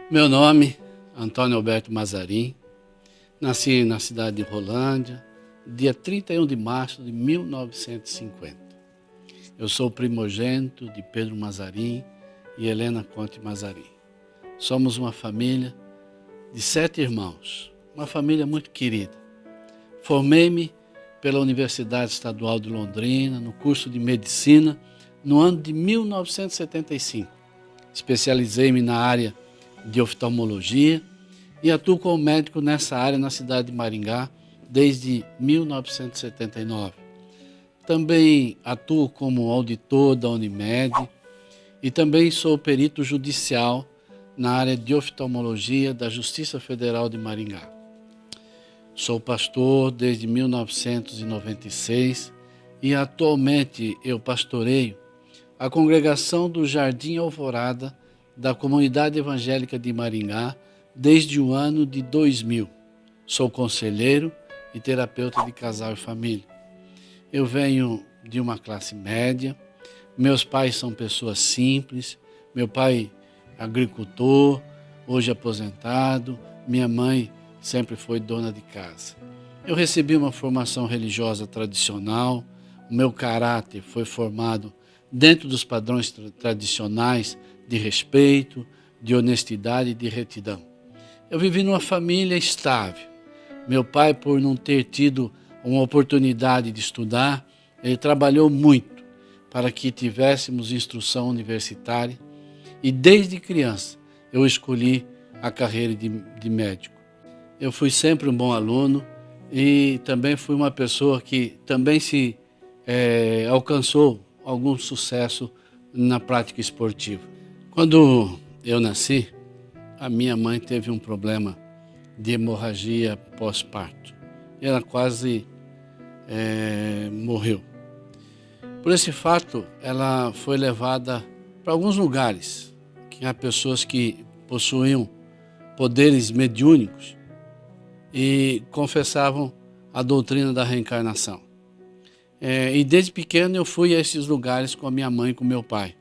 Meu nome, Antônio Alberto Mazarim, nasci na cidade de Rolândia, dia 31 de março de 1950. Eu sou primogênito de Pedro Mazarim e Helena Conte Mazarim. Somos uma família de 7 irmãos, uma família muito querida. Formei-me pela Universidade Estadual de Londrina, no curso de Medicina, no ano de 1975. Especializei-me na área de oftalmologia e atuo como médico nessa área na cidade de Maringá desde 1979. Também atuo como auditor da Unimed e também sou perito judicial na área de oftalmologia da Justiça Federal de Maringá. Sou pastor desde 1996 e atualmente eu pastoreio a congregação do Jardim Alvorada da Comunidade Evangélica de Maringá desde o ano de 2000. Sou conselheiro e terapeuta de casal e família. Eu venho de uma classe média, meus pais são pessoas simples, meu pai agricultor, hoje aposentado, minha mãe sempre foi dona de casa. Eu recebi uma formação religiosa tradicional, o meu caráter foi formado dentro dos padrões tradicionais de respeito, de honestidade e de retidão. Eu vivi numa família estável. Meu pai, por não ter tido uma oportunidade de estudar, ele trabalhou muito para que tivéssemos instrução universitária e desde criança eu escolhi a carreira de médico. Eu fui sempre um bom aluno e também fui uma pessoa que também alcançou algum sucesso na prática esportiva. Quando eu nasci, a minha mãe teve um problema de hemorragia pós-parto. Ela quase morreu. Por esse fato, ela foi levada para alguns lugares que há pessoas que possuíam poderes mediúnicos e confessavam a doutrina da reencarnação. E desde pequeno eu fui a esses lugares com a minha mãe e com meu pai.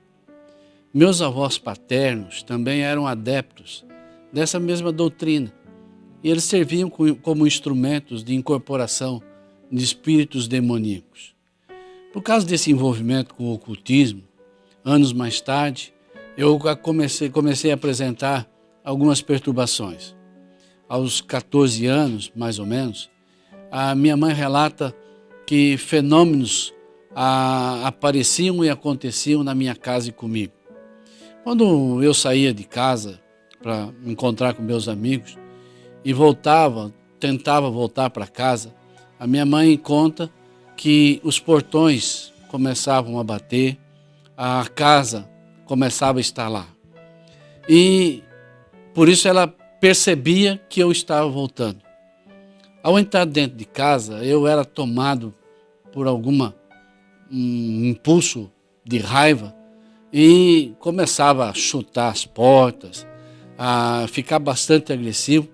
Meus avós paternos também eram adeptos dessa mesma doutrina e eles serviam como instrumentos de incorporação de espíritos demoníacos. Por causa desse envolvimento com o ocultismo, anos mais tarde, eu comecei a apresentar algumas perturbações. Aos 14 anos, mais ou menos, a minha mãe relata que fenômenos apareciam e aconteciam na minha casa e comigo. Quando eu saía de casa para me encontrar com meus amigos e tentava voltar para casa, a minha mãe conta que os portões começavam a bater, a casa começava a estalar. E por isso ela percebia que eu estava voltando. Ao entrar dentro de casa, eu era tomado por um impulso de raiva e começava a chutar as portas, a ficar bastante agressivo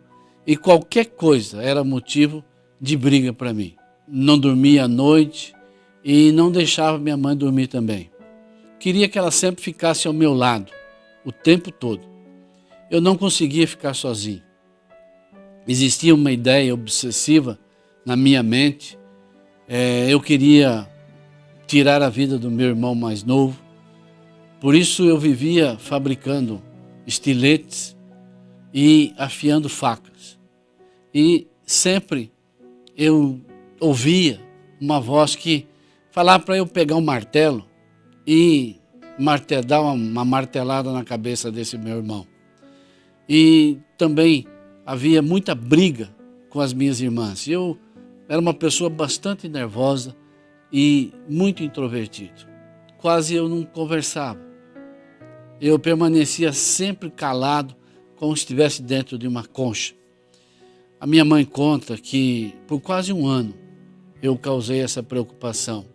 e qualquer coisa era motivo de briga para mim. Não dormia à noite e não deixava minha mãe dormir também. Queria que ela sempre ficasse ao meu lado, o tempo todo. Eu não conseguia ficar sozinho. Existia uma ideia obsessiva na minha mente. Eu queria tirar a vida do meu irmão mais novo. Por isso eu vivia fabricando estiletes e afiando facas. E sempre eu ouvia uma voz que falava para eu pegar um martelo e dar uma martelada na cabeça desse meu irmão. E também havia muita briga com as minhas irmãs. Eu era uma pessoa bastante nervosa e muito introvertido. Quase eu não conversava. Eu permanecia sempre calado, como se estivesse dentro de uma concha. A minha mãe conta que por quase um ano eu causei essa preocupação.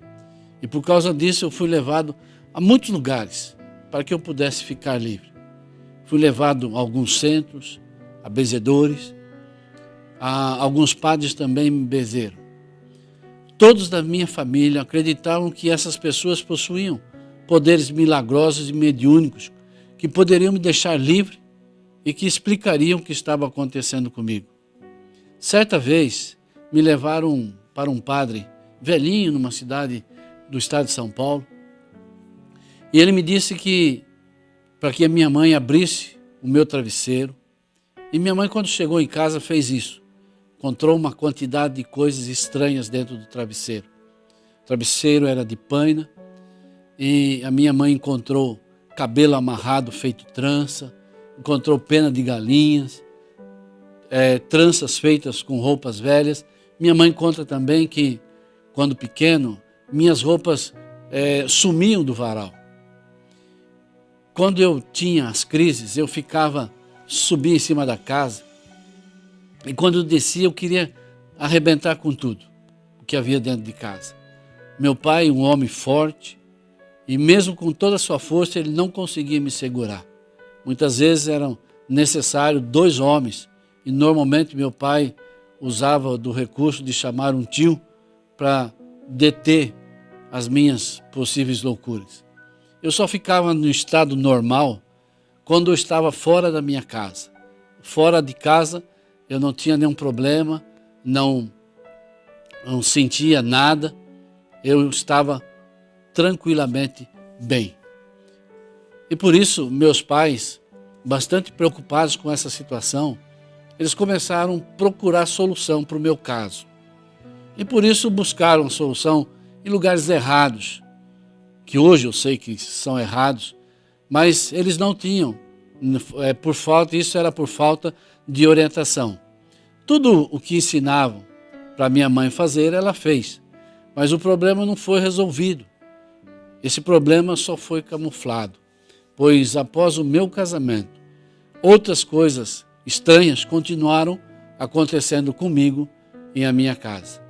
E por causa disso eu fui levado a muitos lugares para que eu pudesse ficar livre. Fui levado a alguns centros, a benzedores, alguns padres também me benzeram. Todos da minha família acreditavam que essas pessoas possuíam poderes milagrosos e mediúnicos que poderiam me deixar livre e que explicariam o que estava acontecendo comigo. Certa vez, me levaram para um padre velhinho numa cidade do estado de São Paulo, e ele me disse que para que a minha mãe abrisse o meu travesseiro, e minha mãe, quando chegou em casa, fez isso. Encontrou uma quantidade de coisas estranhas dentro do travesseiro. O travesseiro era de paina, e a minha mãe encontrou cabelo amarrado feito trança, encontrou pena de galinhas, tranças feitas com roupas velhas. Minha mãe conta também que, quando pequeno, minhas roupas sumiam do varal. Quando eu tinha as crises, eu subia em cima da casa, e quando eu descia, eu queria arrebentar com tudo o que havia dentro de casa. Meu pai, um homem forte, e mesmo com toda a sua força, ele não conseguia me segurar. Muitas vezes eram necessários 2 homens, e normalmente meu pai usava do recurso de chamar um tio para deter as minhas possíveis loucuras. Eu só ficava no estado normal quando eu estava fora da minha casa. Fora de casa eu não tinha nenhum problema, não sentia nada, eu estava tranquilamente bem. E por isso meus pais, bastante preocupados com essa situação, eles começaram a procurar solução para o meu caso. E por isso buscaram solução em lugares errados, que hoje eu sei que são errados, mas eles não tinham, isso era por falta de orientação. Tudo o que ensinavam para minha mãe fazer, ela fez, mas o problema não foi resolvido. Esse problema só foi camuflado, pois após o meu casamento, outras coisas estranhas continuaram acontecendo comigo e a minha casa.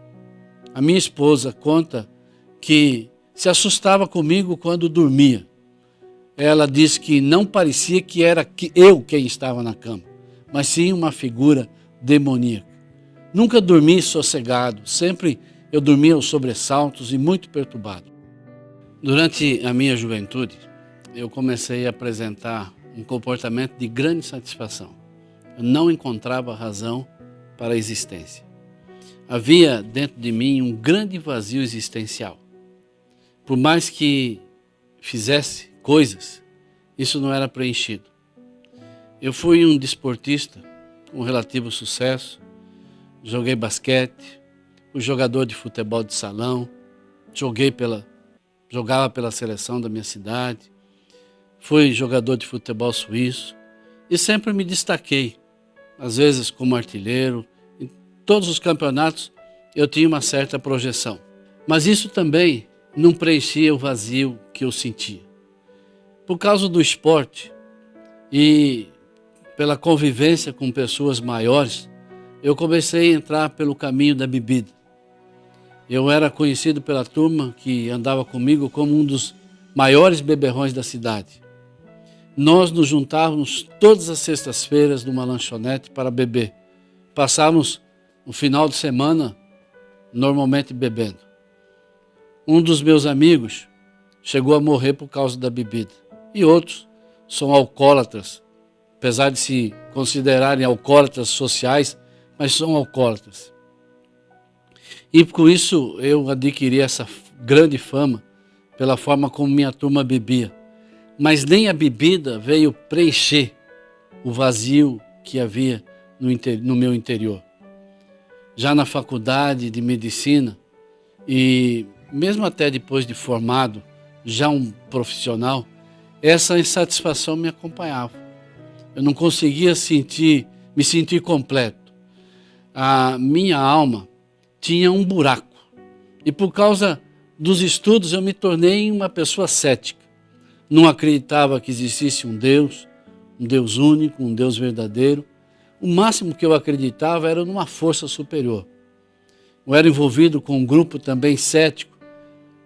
A minha esposa conta que se assustava comigo quando dormia. Ela diz que não parecia que era eu quem estava na cama, mas sim uma figura demoníaca. Nunca dormi sossegado, sempre eu dormia aos sobressaltos e muito perturbado. Durante a minha juventude, eu comecei a apresentar um comportamento de grande satisfação. Eu não encontrava razão para a existência. Havia dentro de mim um grande vazio existencial. Por mais que fizesse coisas, isso não era preenchido. Eu fui um desportista com relativo sucesso, joguei basquete, fui jogador de futebol de salão, jogava pela seleção da minha cidade, fui jogador de futebol suíço e sempre me destaquei, às vezes como artilheiro. Em todos os campeonatos eu tinha uma certa projeção, mas isso também não preenchia o vazio que eu sentia. Por causa do esporte e pela convivência com pessoas maiores, eu comecei a entrar pelo caminho da bebida. Eu era conhecido pela turma que andava comigo como um dos maiores beberrões da cidade. Nós nos juntávamos todas as sextas-feiras numa lanchonete para beber. Passávamos o final de semana normalmente bebendo. Um dos meus amigos chegou a morrer por causa da bebida. E outros são alcoólatras, apesar de se considerarem alcoólatras sociais, mas são alcoólatras. E com isso eu adquiri essa grande fama pela forma como minha turma bebia. Mas nem a bebida veio preencher o vazio que havia no meu interior. Já na faculdade de medicina, e mesmo até depois de formado, já um profissional, essa insatisfação me acompanhava. Eu não conseguia me sentir completo. A minha alma tinha um buraco. E por causa dos estudos eu me tornei uma pessoa cética. Não acreditava que existisse um Deus único, um Deus verdadeiro. O máximo que eu acreditava era numa força superior. Eu era envolvido com um grupo também cético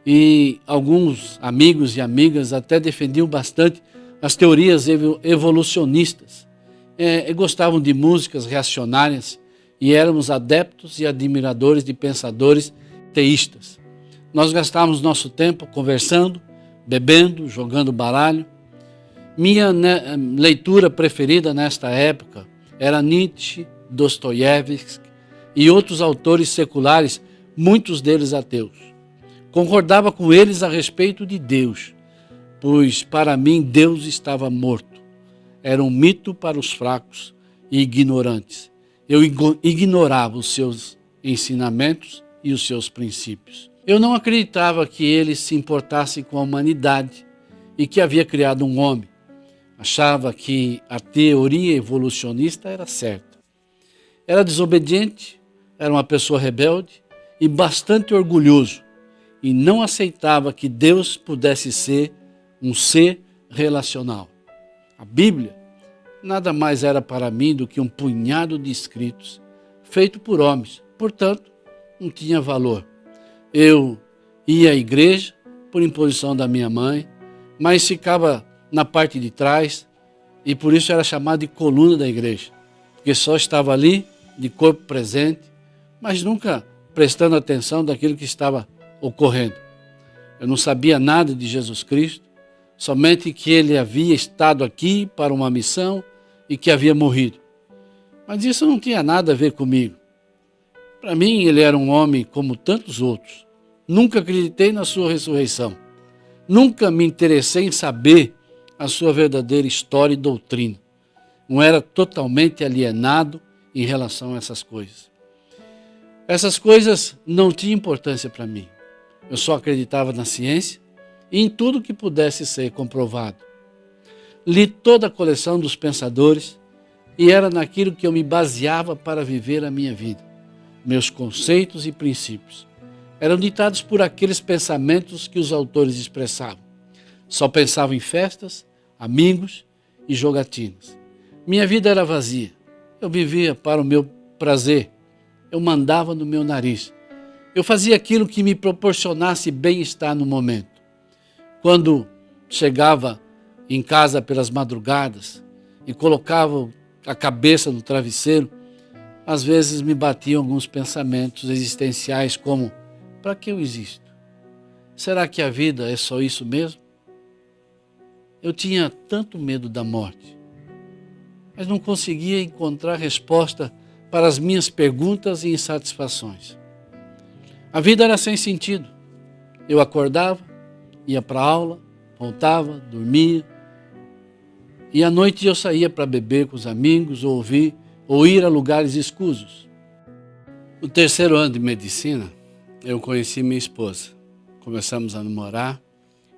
e alguns amigos e amigas até defendiam bastante as teorias evolucionistas. Gostavam de músicas reacionárias e éramos adeptos e admiradores de pensadores teístas. Nós gastávamos nosso tempo conversando, bebendo, jogando baralho. Minha leitura preferida nesta época era Nietzsche, Dostoiévski e outros autores seculares, muitos deles ateus. Concordava com eles a respeito de Deus, pois para mim Deus estava morto. Era um mito para os fracos e ignorantes. Eu ignorava os seus ensinamentos e os seus princípios. Eu não acreditava que ele se importasse com a humanidade e que havia criado um homem. Achava que a teoria evolucionista era certa. Era desobediente, era uma pessoa rebelde e bastante orgulhoso, e não aceitava que Deus pudesse ser um ser relacional. A Bíblia nada mais era para mim do que um punhado de escritos feito por homens, portanto, não tinha valor. Eu ia à igreja por imposição da minha mãe, mas ficava na parte de trás e por isso era chamado de coluna da igreja, porque só estava ali de corpo presente, mas nunca prestando atenção daquilo que estava ocorrendo. Eu não sabia nada de Jesus Cristo, somente que ele havia estado aqui para uma missão e que havia morrido. Mas isso não tinha nada a ver comigo. Para mim, ele era um homem como tantos outros. Nunca acreditei na sua ressurreição. Nunca me interessei em saber a sua verdadeira história e doutrina. Não era totalmente alienado em relação a essas coisas. Essas coisas não tinham importância para mim. Eu só acreditava na ciência e em tudo que pudesse ser comprovado. Li toda a coleção dos pensadores e era naquilo que eu me baseava para viver a minha vida. Meus conceitos e princípios eram ditados por aqueles pensamentos que os autores expressavam. Só pensava em festas, amigos e jogatinas. Minha vida era vazia. Eu vivia para o meu prazer. Eu mandava no meu nariz. Eu fazia aquilo que me proporcionasse bem-estar no momento. Quando chegava em casa pelas madrugadas e colocava a cabeça no travesseiro, às vezes me batiam alguns pensamentos existenciais como: para que eu existo? Será que a vida é só isso mesmo? Eu tinha tanto medo da morte, mas não conseguia encontrar resposta para as minhas perguntas e insatisfações. A vida era sem sentido. Eu acordava, ia para a aula, voltava, dormia, e à noite eu saía para beber com os amigos, ou ir a lugares escusos. No terceiro ano de medicina, eu conheci minha esposa. Começamos a namorar.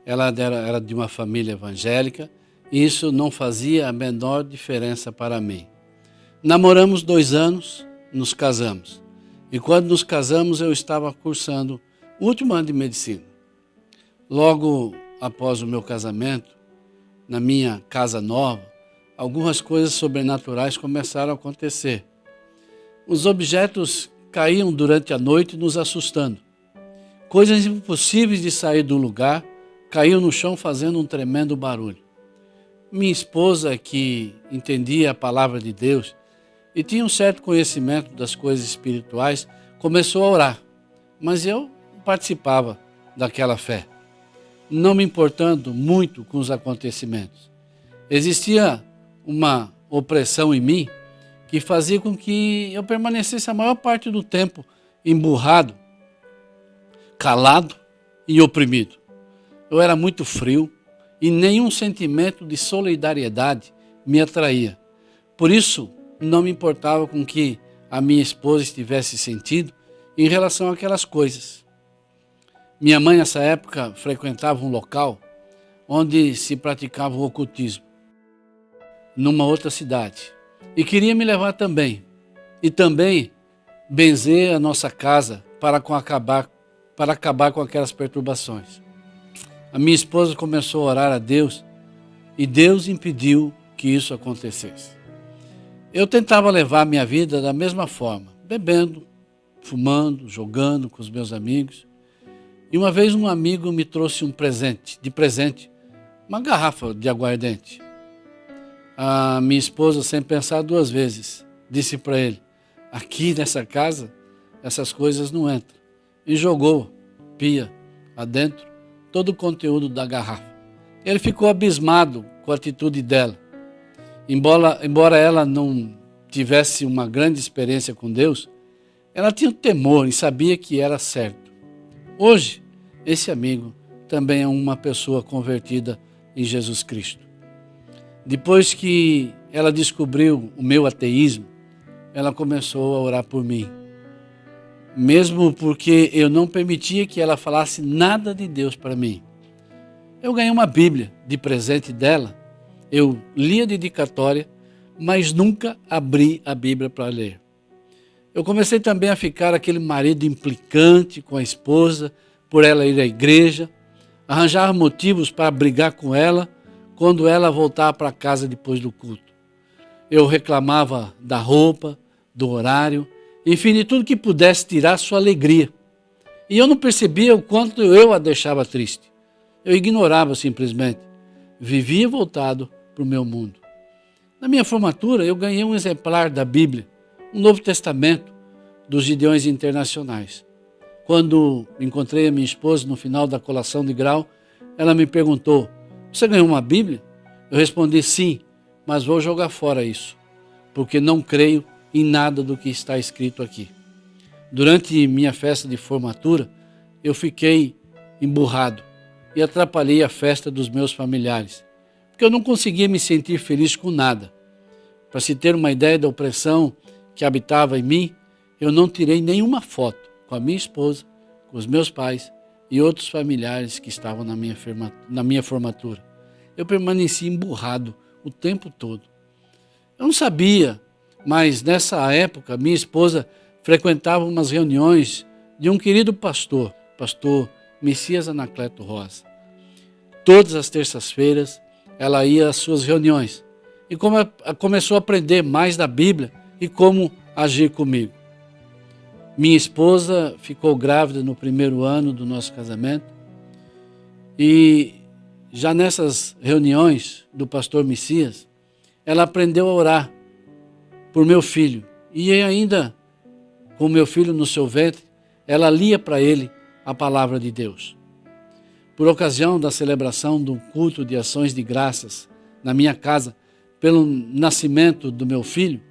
Ela era de uma família evangélica e isso não fazia a menor diferença para mim. Namoramos 2 anos, nos casamos. E quando nos casamos, eu estava cursando o último ano de medicina. Logo após o meu casamento, na minha casa nova, algumas coisas sobrenaturais começaram a acontecer. Os objetos caíam durante a noite nos assustando. Coisas impossíveis de sair do lugar caíam no chão fazendo um tremendo barulho. Minha esposa, que entendia a palavra de Deus e tinha um certo conhecimento das coisas espirituais, começou a orar, mas eu participava daquela fé, não me importando muito com os acontecimentos. Existia uma opressão em mim que fazia com que eu permanecesse a maior parte do tempo emburrado, calado e oprimido. Eu era muito frio e nenhum sentimento de solidariedade me atraía. Por isso, não me importava com que a minha esposa estivesse sentindo em relação àquelas coisas. Minha mãe, nessa época, frequentava um local onde se praticava o ocultismo, numa outra cidade, e queria me levar também, e também benzer a nossa casa para acabar com aquelas perturbações. A minha esposa começou a orar a Deus e Deus impediu que isso acontecesse. Eu tentava levar a minha vida da mesma forma, bebendo, fumando, jogando com os meus amigos. E uma vez um amigo me trouxe de presente, uma garrafa de aguardente. A minha esposa, sem pensar 2 vezes, disse para ele: aqui nessa casa, essas coisas não entram. E jogou, pia, adentro, todo o conteúdo da garrafa. Ele ficou abismado com a atitude dela. Embora ela não tivesse uma grande experiência com Deus, ela tinha temor e sabia que era certo. Hoje, esse amigo também é uma pessoa convertida em Jesus Cristo. Depois que ela descobriu o meu ateísmo, ela começou a orar por mim. Mesmo porque eu não permitia que ela falasse nada de Deus para mim. Eu ganhei uma Bíblia de presente dela, eu li a dedicatória, mas nunca abri a Bíblia para ler. Eu comecei também a ficar aquele marido implicante com a esposa, por ela ir à igreja, arranjar motivos para brigar com ela quando ela voltava para casa depois do culto. Eu reclamava da roupa, do horário, enfim, de tudo que pudesse tirar sua alegria. E eu não percebia o quanto eu a deixava triste. Eu ignorava simplesmente. Vivia voltado para o meu mundo. Na minha formatura, eu ganhei um exemplar da Bíblia, um Novo Testamento dos Gideões Internacionais. Quando encontrei a minha esposa no final da colação de grau, ela me perguntou: "Você ganhou uma Bíblia?" Eu respondi: "Sim, mas vou jogar fora isso, porque não creio em nada do que está escrito aqui." Durante minha festa de formatura, eu fiquei emburrado e atrapalhei a festa dos meus familiares, porque eu não conseguia me sentir feliz com nada. Para se ter uma ideia da opressão que habitava em mim, eu não tirei nenhuma foto com a minha esposa, com os meus pais e outros familiares que estavam na minha formatura. Eu permaneci emburrado o tempo todo. Eu não sabia, mas nessa época minha esposa frequentava umas reuniões de um querido pastor Messias Anacleto Rosa. Todas as terças-feiras ela ia às suas reuniões e começou a aprender mais da Bíblia e como agir comigo. Minha esposa ficou grávida no primeiro ano do nosso casamento e já nessas reuniões do pastor Messias, ela aprendeu a orar por meu filho. E ainda, com meu filho no seu ventre, ela lia para ele a palavra de Deus. Por ocasião da celebração do culto de ações de graças na minha casa, pelo nascimento do meu filho,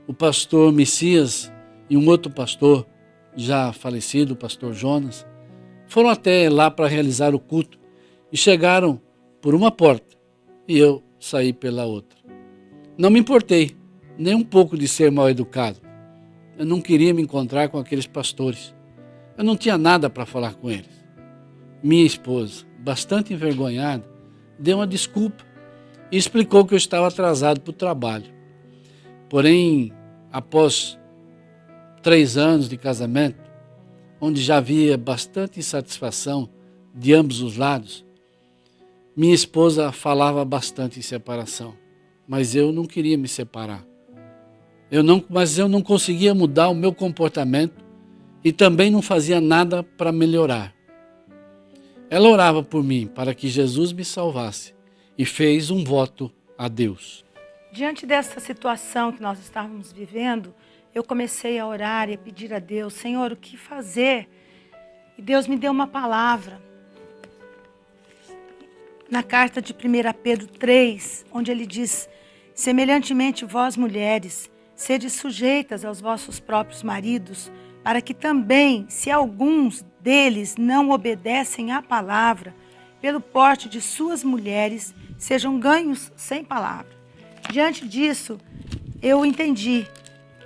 o pastor Messias e um outro pastor já falecido, o pastor Jonas, foram até lá para realizar o culto e chegaram por uma porta e eu saí pela outra. Não me importei nem um pouco de ser mal educado. Eu não queria me encontrar com aqueles pastores. Eu não tinha nada para falar com eles. Minha esposa, bastante envergonhada, deu uma desculpa e explicou que eu estava atrasado para o trabalho. Porém, após 3 anos de casamento, onde já havia bastante insatisfação de ambos os lados, minha esposa falava bastante em separação, mas eu não queria me separar. Mas eu não conseguia mudar o meu comportamento e também não fazia nada para melhorar. Ela orava por mim para que Jesus me salvasse e fez um voto a Deus. Diante dessa situação que nós estávamos vivendo, eu comecei a orar e a pedir a Deus: Senhor, o que fazer? E Deus me deu uma palavra. Na carta de 1 Pedro 3, onde ele diz: semelhantemente vós mulheres, sede sujeitas aos vossos próprios maridos, para que também, se alguns deles não obedecem à palavra, pelo porte de suas mulheres, sejam ganhos sem palavra. Diante disso, eu entendi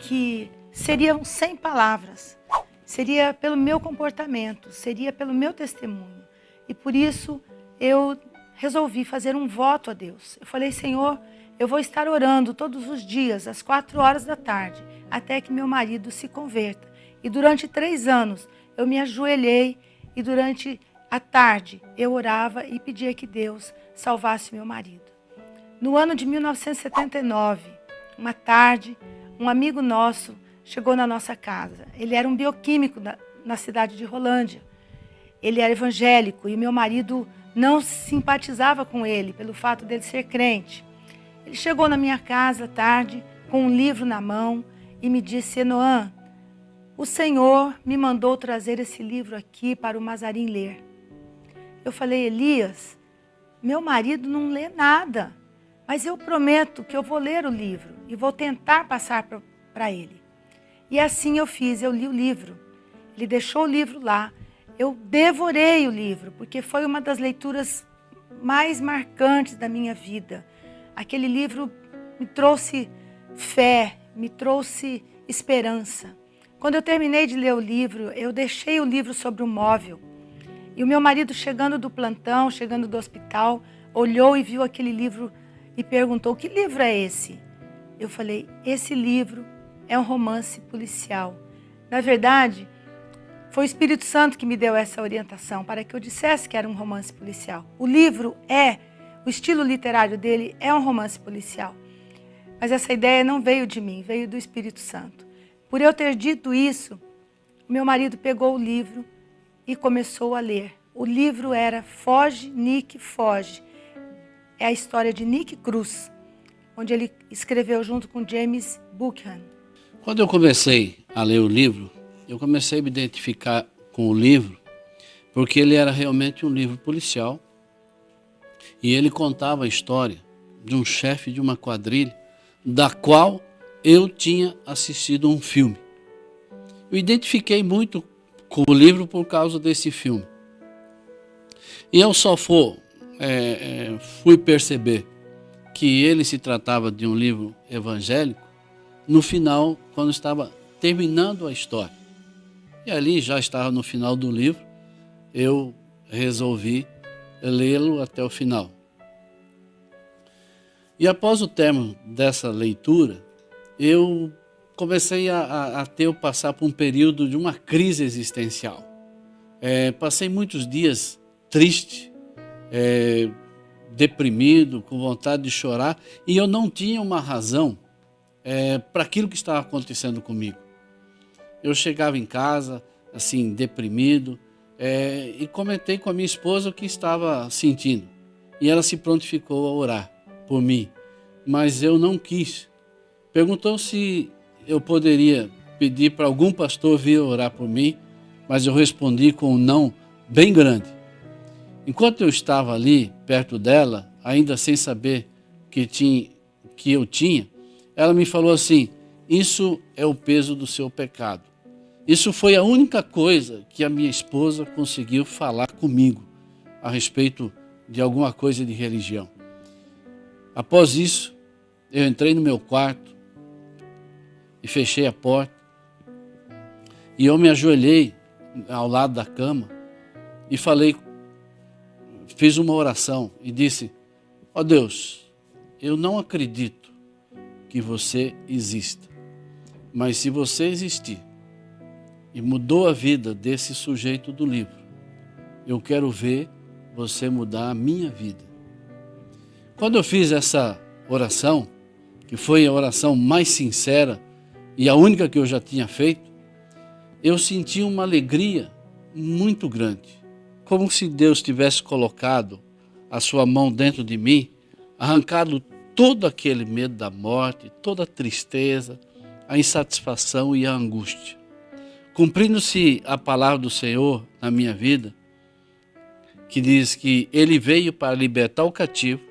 que seriam sem palavras, seria pelo meu comportamento, seria pelo meu testemunho. E por isso eu resolvi fazer um voto a Deus. Eu falei: Senhor, eu vou estar orando todos os dias, às 4 horas da tarde, até que meu marido se converta. E durante 3 anos eu me ajoelhei e durante a tarde eu orava e pedia que Deus salvasse meu marido. No ano de 1979, uma tarde, um amigo nosso chegou na nossa casa. Ele era um bioquímico na cidade de Rolândia. Ele era evangélico e meu marido não simpatizava com ele pelo fato dele ser crente. Ele chegou na minha casa à tarde com um livro na mão e me disse: Noã, o Senhor me mandou trazer esse livro aqui para o Mazarim ler. Eu falei: Elias, meu marido não lê nada, mas eu prometo que eu vou ler o livro e vou tentar passar para ele. E assim eu fiz, eu li o livro. Ele deixou o livro lá. Eu devorei o livro, porque foi uma das leituras mais marcantes da minha vida. Aquele livro me trouxe fé, me trouxe esperança. Quando eu terminei de ler o livro, eu deixei o livro sobre um móvel. E o meu marido, chegando do plantão, chegando do hospital, olhou e viu aquele livro e perguntou: que livro é esse? Eu falei: esse livro é um romance policial. Na verdade, foi o Espírito Santo que me deu essa orientação para que eu dissesse que era um romance policial. O livro o estilo literário dele é um romance policial. Mas essa ideia não veio de mim, veio do Espírito Santo. Por eu ter dito isso, meu marido pegou o livro e começou a ler. O livro era Foge, Nick, Foge. É a história de Nick Cruz, onde ele escreveu junto com James Buchanan. Quando eu comecei a ler o livro, eu comecei a me identificar com o livro, porque ele era realmente um livro policial e ele contava a história de um chefe de uma quadrilha da qual eu tinha assistido um filme. Eu identifiquei muito com o livro por causa desse filme. E eu só fui perceber que ele se tratava de um livro evangélico no final, quando estava terminando a história. E ali já estava no final do livro, eu resolvi lê-lo até o final. E após o término dessa leitura, eu comecei a passar por um período de uma crise existencial. Passei muitos dias triste, deprimido, com vontade de chorar, e eu não tinha uma razão para aquilo que estava acontecendo comigo. Eu chegava em casa, assim, deprimido, e comentei com a minha esposa o que estava sentindo. E ela se prontificou a orar por mim, mas eu não quis. Perguntou se eu poderia pedir para algum pastor vir orar por mim, mas eu respondi com um não bem grande. Enquanto eu estava ali, perto dela, ainda sem saber que eu tinha, ela me falou assim: isso é o peso do seu pecado. Isso foi a única coisa que a minha esposa conseguiu falar comigo a respeito de alguma coisa de religião. Após isso, eu entrei no meu quarto e fechei a porta. E eu me ajoelhei ao lado da cama e fiz uma oração e disse: ó Deus, eu não acredito que você exista, mas se você existir e mudou a vida desse sujeito do livro, eu quero ver você mudar a minha vida. Quando eu fiz essa oração, que foi a oração mais sincera e a única que eu já tinha feito, eu senti uma alegria muito grande, como se Deus tivesse colocado a sua mão dentro de mim, arrancado todo aquele medo da morte, toda a tristeza, a insatisfação e a angústia. Cumprindo-se a palavra do Senhor na minha vida, que diz que Ele veio para libertar o cativo,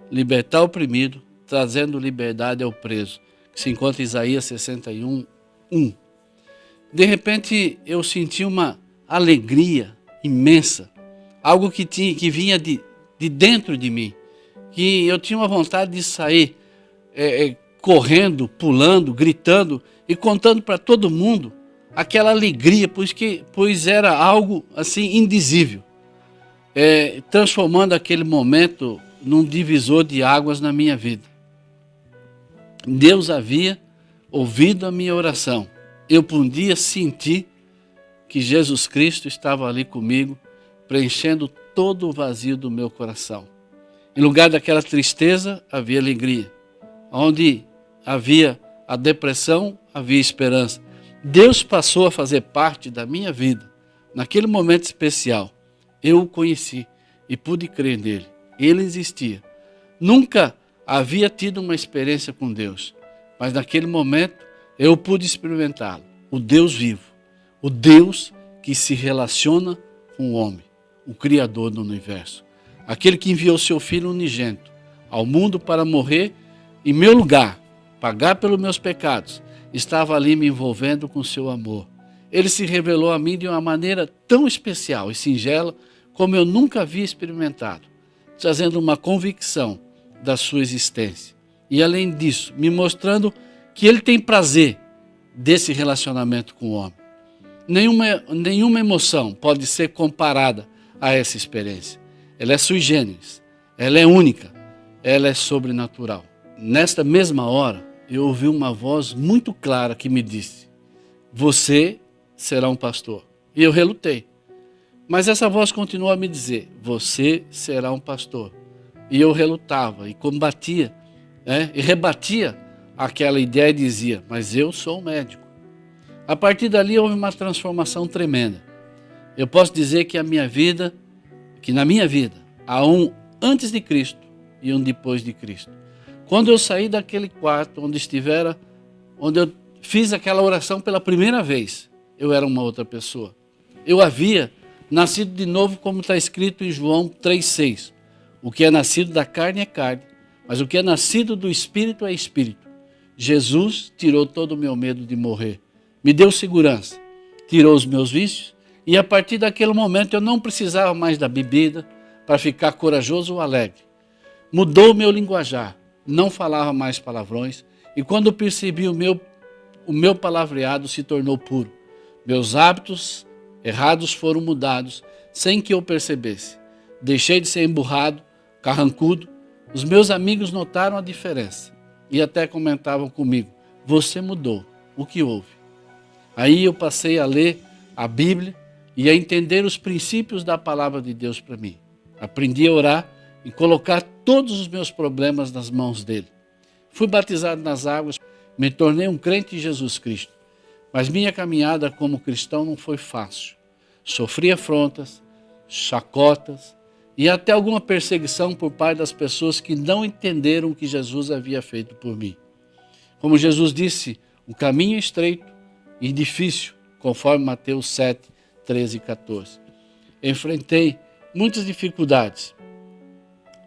libertar o oprimido, trazendo liberdade ao preso, que se encontra em Isaías 61:1. De repente eu senti uma alegria imensa, algo que vinha de dentro de mim, que eu tinha uma vontade de sair correndo, pulando, gritando e contando para todo mundo aquela alegria, pois era algo assim indizível, transformando aquele momento num divisor de águas na minha vida. Deus havia ouvido a minha oração. Eu podia sentir que Jesus Cristo estava ali comigo, preenchendo todo o vazio do meu coração. Em lugar daquela tristeza, havia alegria. Onde havia a depressão, havia esperança. Deus passou a fazer parte da minha vida. Naquele momento especial, eu o conheci e pude crer nele. Ele existia. Nunca havia tido uma experiência com Deus, mas naquele momento eu pude experimentá-lo. O Deus vivo, o Deus que se relaciona com o homem, o Criador do universo. aquele que enviou seu Filho unigênito ao mundo para morrer em meu lugar, pagar pelos meus pecados, estava ali me envolvendo com seu amor. Ele se revelou a mim de uma maneira tão especial e singela como eu nunca havia experimentado, trazendo uma convicção da sua existência. E além disso, me mostrando que ele tem prazer desse relacionamento com o homem. Nenhuma emoção pode ser comparada a essa experiência. Ela é sui generis, ela é única, ela é sobrenatural. Nesta mesma hora, eu ouvi uma voz muito clara que me disse: você será um pastor. E eu relutei. Mas essa voz continuou a me dizer: você será um pastor. E eu relutava e combatia, e rebatia aquela ideia e dizia: mas eu sou um médico. A partir dali houve uma transformação tremenda. Eu posso dizer que na minha vida, há um antes de Cristo e um depois de Cristo. Quando eu saí daquele quarto onde eu fiz aquela oração pela primeira vez, eu era uma outra pessoa. Eu havia nascido de novo, como está escrito em João 3,6. O que é nascido da carne é carne, mas o que é nascido do Espírito é Espírito. Jesus tirou todo o meu medo de morrer, me deu segurança, tirou os meus vícios, e a partir daquele momento eu não precisava mais da bebida para ficar corajoso ou alegre. Mudou o meu linguajar, não falava mais palavrões, e quando percebi o meu palavreado se tornou puro. Meus hábitos errados foram mudados sem que eu percebesse. Deixei de ser emburrado, carrancudo. Os meus amigos notaram a diferença e até comentavam comigo: você mudou, o que houve? Aí eu passei a ler a Bíblia e a entender os princípios da palavra de Deus para mim. Aprendi a orar e colocar todos os meus problemas nas mãos dele. Fui batizado nas águas, me tornei um crente em Jesus Cristo. Mas minha caminhada como cristão não foi fácil. Sofri afrontas, chacotas e até alguma perseguição por parte das pessoas que não entenderam o que Jesus havia feito por mim. Como Jesus disse, o caminho é estreito e difícil, conforme Mateus 7, 13 e 14. Enfrentei muitas dificuldades,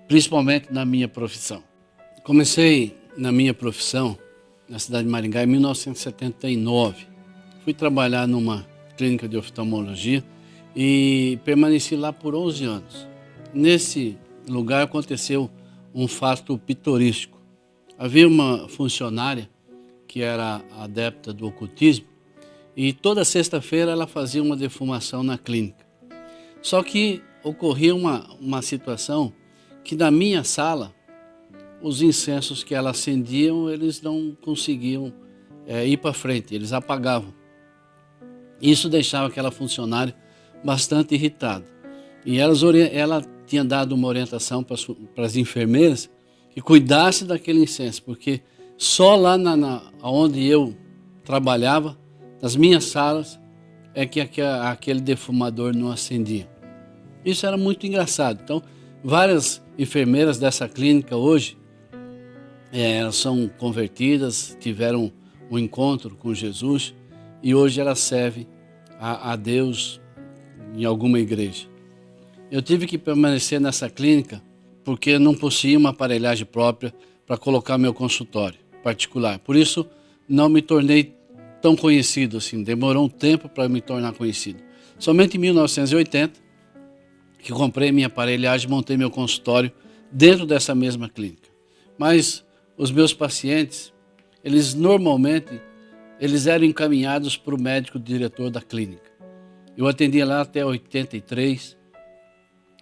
principalmente na minha profissão. Comecei na minha profissão na cidade de Maringá em 1979. Fui trabalhar numa clínica de oftalmologia e permaneci lá por 11 anos. Nesse lugar aconteceu um fato pitoresco. Havia uma funcionária que era adepta do ocultismo e toda sexta-feira ela fazia uma defumação na clínica. Só que ocorria uma situação que na minha sala, os incensos que ela acendiam, eles não conseguiam ir para frente, eles apagavam. Isso deixava aquela funcionária bastante irritada. E ela tinha dado uma orientação para as enfermeiras que cuidasse daquele incenso, porque só lá onde eu trabalhava, nas minhas salas, é que aquele defumador não acendia. Isso era muito engraçado. Então, várias enfermeiras dessa clínica hoje, elas são convertidas, tiveram um encontro com Jesus e hoje elas servem a Deus em alguma igreja. Eu tive que permanecer nessa clínica porque não possuía uma aparelhagem própria para colocar meu consultório particular. Por isso, não me tornei tão conhecido assim, demorou um tempo para me tornar conhecido. Somente em 1980, que comprei minha aparelhagem e montei meu consultório dentro dessa mesma clínica. Mas os meus pacientes, normalmente eram encaminhados para o médico diretor da clínica. Eu atendia lá até 83,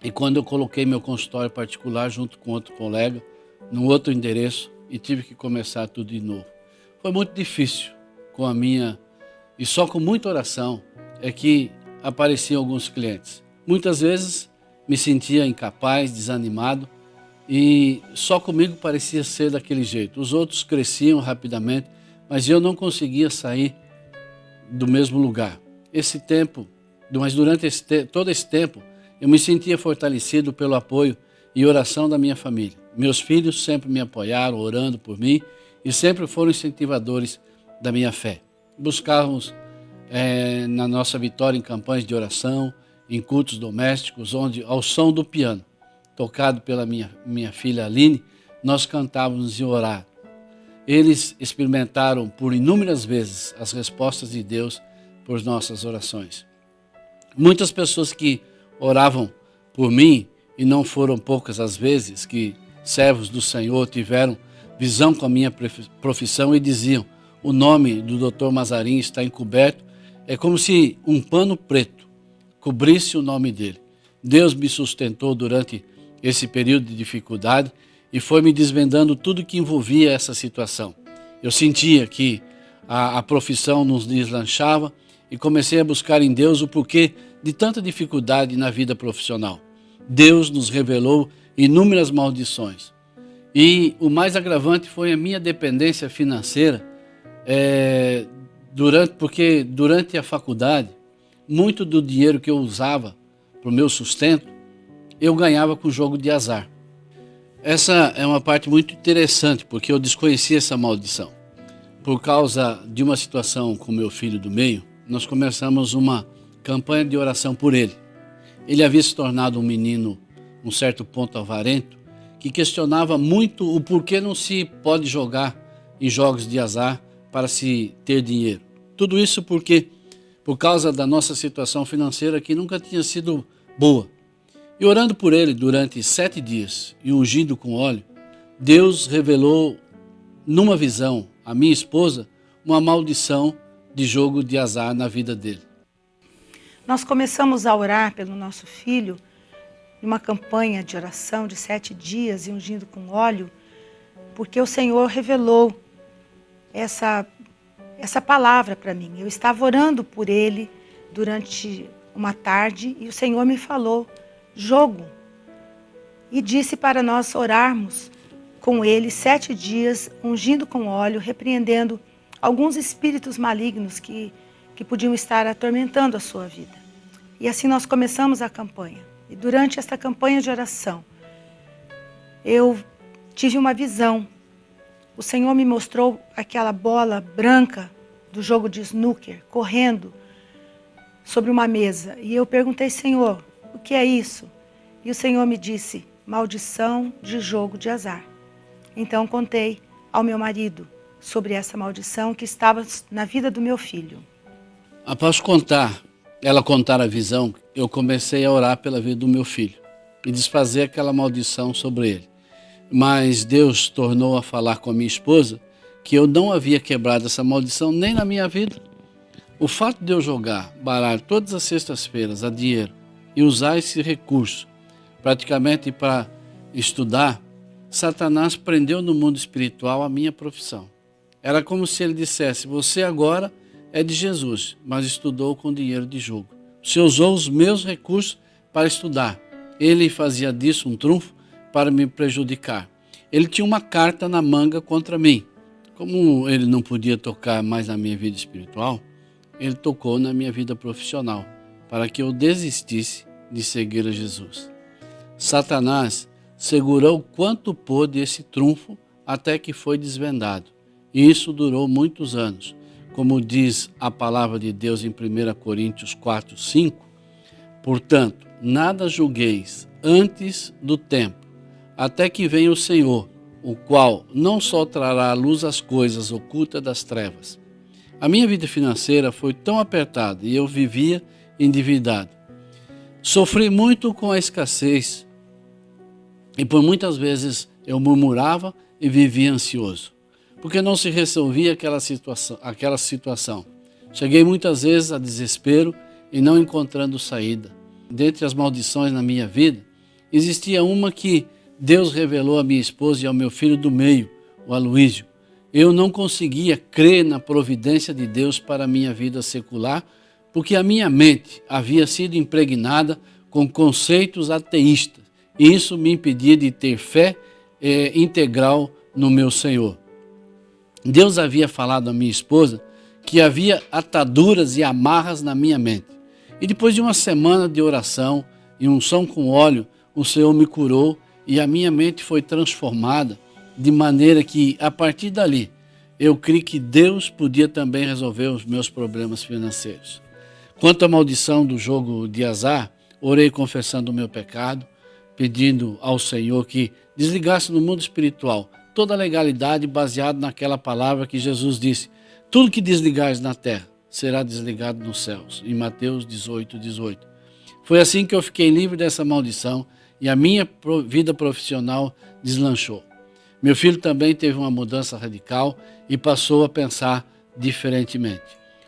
e quando eu coloquei meu consultório particular junto com outro colega, num outro endereço, e tive que começar tudo de novo. Foi muito difícil. E só com muita oração é que apareciam alguns clientes. Muitas vezes me sentia incapaz, desanimado, e só comigo parecia ser daquele jeito. Os outros cresciam rapidamente, mas eu não conseguia sair do mesmo lugar. Mas durante todo esse tempo, eu me sentia fortalecido pelo apoio e oração da minha família. Meus filhos sempre me apoiaram, orando por mim, e sempre foram incentivadores da minha fé. Buscávamos na nossa vitória em campanhas de oração, em cultos domésticos, onde ao som do piano, tocado pela minha filha Aline, nós cantávamos e orar. Eles experimentaram por inúmeras vezes as respostas de Deus por nossas orações. Muitas pessoas que oravam por mim, e não foram poucas as vezes que servos do Senhor tiveram visão com a minha profissão e diziam: o nome do Dr. Mazarin está encoberto, é como se um pano preto cobrisse o nome dele. Deus me sustentou durante esse período de dificuldade e foi me desvendando tudo que envolvia essa situação. Eu sentia que a profissão nos deslanchava e comecei a buscar em Deus o porquê de tanta dificuldade na vida profissional. Deus nos revelou inúmeras maldições. E o mais agravante foi a minha dependência financeira, porque durante a faculdade, muito do dinheiro que eu usava para o meu sustento, eu ganhava com jogo de azar. Essa é uma parte muito interessante, porque eu desconhecia essa maldição. Por causa de uma situação com meu filho do meio, nós começamos uma campanha de oração por ele. Ele havia se tornado um menino, um certo ponto avarento, que questionava muito o porquê não se pode jogar em jogos de azar para se ter dinheiro. Tudo isso por causa da nossa situação financeira que nunca tinha sido boa. E orando por ele durante 7 dias e ungindo com óleo, Deus revelou numa visão à minha esposa uma maldição de jogo de azar na vida dele. Nós começamos a orar pelo nosso filho, numa campanha de oração de 7 dias e ungindo com óleo, porque o Senhor revelou essa palavra para mim. Eu estava orando por ele durante uma tarde e o Senhor me falou: jogo. E disse para nós orarmos com ele 7 dias, ungindo com óleo, repreendendo alguns espíritos malignos que podiam estar atormentando a sua vida. E assim nós começamos a campanha. E durante esta campanha de oração, eu tive uma visão. O Senhor me mostrou aquela bola branca do jogo de snooker correndo sobre uma mesa. E eu perguntei: Senhor, o que é isso? E o Senhor me disse: maldição de jogo de azar. Então contei ao meu marido sobre essa maldição que estava na vida do meu filho. Após ela contar a visão, eu comecei a orar pela vida do meu filho e desfazer aquela maldição sobre ele. Mas Deus tornou a falar com a minha esposa que eu não havia quebrado essa maldição nem na minha vida. O fato de eu jogar baralho todas as sextas-feiras a dinheiro e usar esse recurso praticamente para estudar, Satanás prendeu no mundo espiritual a minha profissão. Era como se ele dissesse: você agora é de Jesus, mas estudou com dinheiro de jogo. Você usou os meus recursos para estudar. Ele fazia disso um trunfo para me prejudicar. Ele tinha uma carta na manga contra mim. Como ele não podia tocar mais na minha vida espiritual, ele tocou na minha vida profissional, para que eu desistisse de seguir a Jesus. Satanás segurou quanto pôde esse trunfo até que foi desvendado. E isso durou muitos anos. Como diz a palavra de Deus em 1 Coríntios 4, 5, portanto, nada julgueis antes do tempo, até que venha o Senhor, o qual não só trará à luz as coisas ocultas das trevas. A minha vida financeira foi tão apertada e eu vivia endividado. Sofri muito com a escassez e por muitas vezes eu murmurava e vivia ansioso, porque não se resolvia aquela situação. Cheguei muitas vezes a desespero e não encontrando saída. Dentre as maldições na minha vida, existia uma que Deus revelou à minha esposa e ao meu filho do meio, o Aloísio. Eu não conseguia crer na providência de Deus para a minha vida secular, porque a minha mente havia sido impregnada com conceitos ateístas, e isso me impedia de ter fé integral no meu Senhor. Deus havia falado à minha esposa que havia ataduras e amarras na minha mente. E depois de uma semana de oração e unção com óleo, o Senhor me curou e a minha mente foi transformada de maneira que, a partir dali, eu creio que Deus podia também resolver os meus problemas financeiros. Quanto à maldição do jogo de azar, orei confessando o meu pecado, pedindo ao Senhor que desligasse no mundo espiritual toda a legalidade baseada naquela palavra que Jesus disse: tudo que desligares na terra será desligado nos céus, em Mateus 18:18. Foi assim que eu fiquei livre dessa maldição e a minha vida profissional deslanchou. Meu filho também teve uma mudança radical e passou a pensar diferentemente.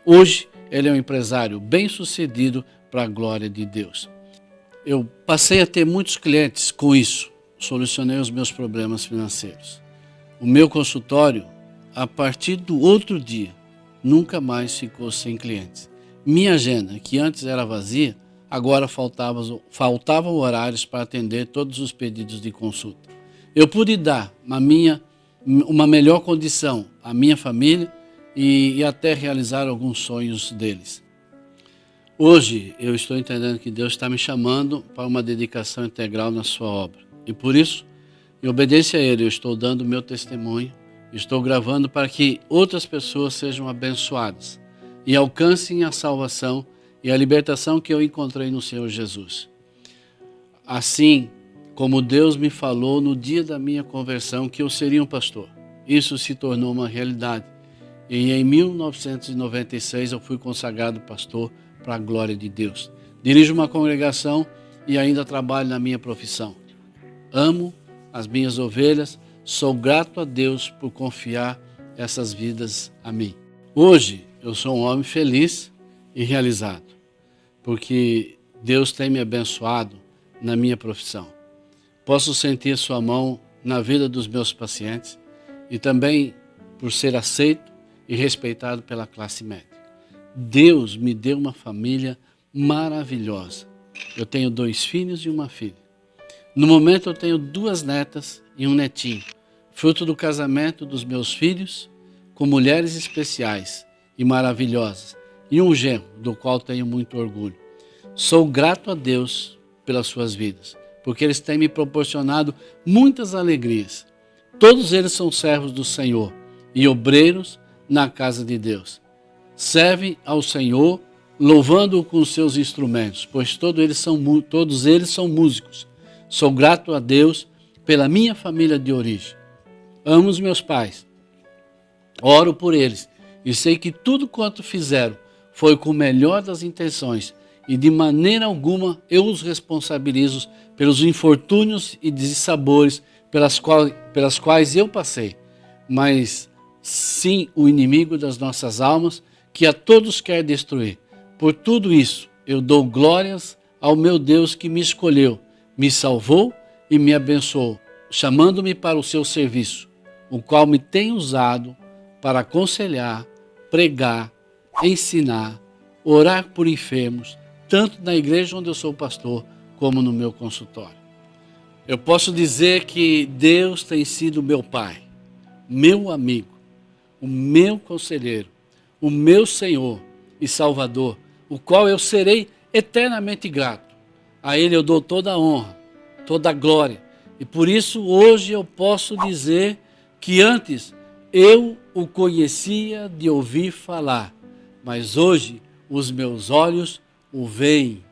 Hoje, ele é um empresário bem-sucedido para a glória de Deus. Eu passei a ter muitos clientes com isso, solucionei os meus problemas financeiros. O meu consultório, a partir do outro dia, nunca mais ficou sem clientes. Minha agenda, que antes era vazia, agora faltavam horários para atender todos os pedidos de consulta. Eu pude dar uma melhor condição à minha família e até realizar alguns sonhos deles. Hoje eu estou entendendo que Deus está me chamando para uma dedicação integral na sua obra. E por isso, em obediência a Ele, eu estou dando o meu testemunho, estou gravando para que outras pessoas sejam abençoadas e alcancem a salvação e a libertação que eu encontrei no Senhor Jesus. Assim como Deus me falou no dia da minha conversão que eu seria um pastor. Isso se tornou uma realidade. E em 1996 eu fui consagrado pastor para a glória de Deus. Dirijo uma congregação e ainda trabalho na minha profissão. Amo as minhas ovelhas, sou grato a Deus por confiar essas vidas a mim. Hoje eu sou um homem feliz e realizado, porque Deus tem me abençoado na minha profissão. Posso sentir sua mão na vida dos meus pacientes e também por ser aceito e respeitado pela classe médica. Deus me deu uma família maravilhosa. Eu tenho 2 filhos e uma filha. No momento eu tenho 2 netas e um netinho, fruto do casamento dos meus filhos com mulheres especiais e maravilhosas, e um genro do qual tenho muito orgulho. Sou grato a Deus pelas suas vidas, porque eles têm me proporcionado muitas alegrias. Todos eles são servos do Senhor e obreiros na casa de Deus. Servem ao Senhor, louvando-o com seus instrumentos, pois todos eles são músicos. Sou grato a Deus pela minha família de origem. Amo os meus pais, oro por eles e sei que tudo quanto fizeram foi com o melhor das intenções e de maneira alguma eu os responsabilizo pelos infortúnios e dissabores pelas quais eu passei, mas sim o inimigo das nossas almas que a todos quer destruir. Por tudo isso eu dou glórias ao meu Deus que me escolheu, me salvou e me abençoou, chamando-me para o seu serviço, o qual me tem usado para aconselhar, pregar, ensinar, orar por enfermos, tanto na igreja onde eu sou pastor, como no meu consultório. Eu posso dizer que Deus tem sido meu Pai, meu amigo, o meu conselheiro, o meu Senhor e Salvador, o qual eu serei eternamente grato. A Ele eu dou toda a honra, toda a glória. E por isso hoje eu posso dizer que antes eu o conhecia de ouvir falar, mas hoje os meus olhos o veem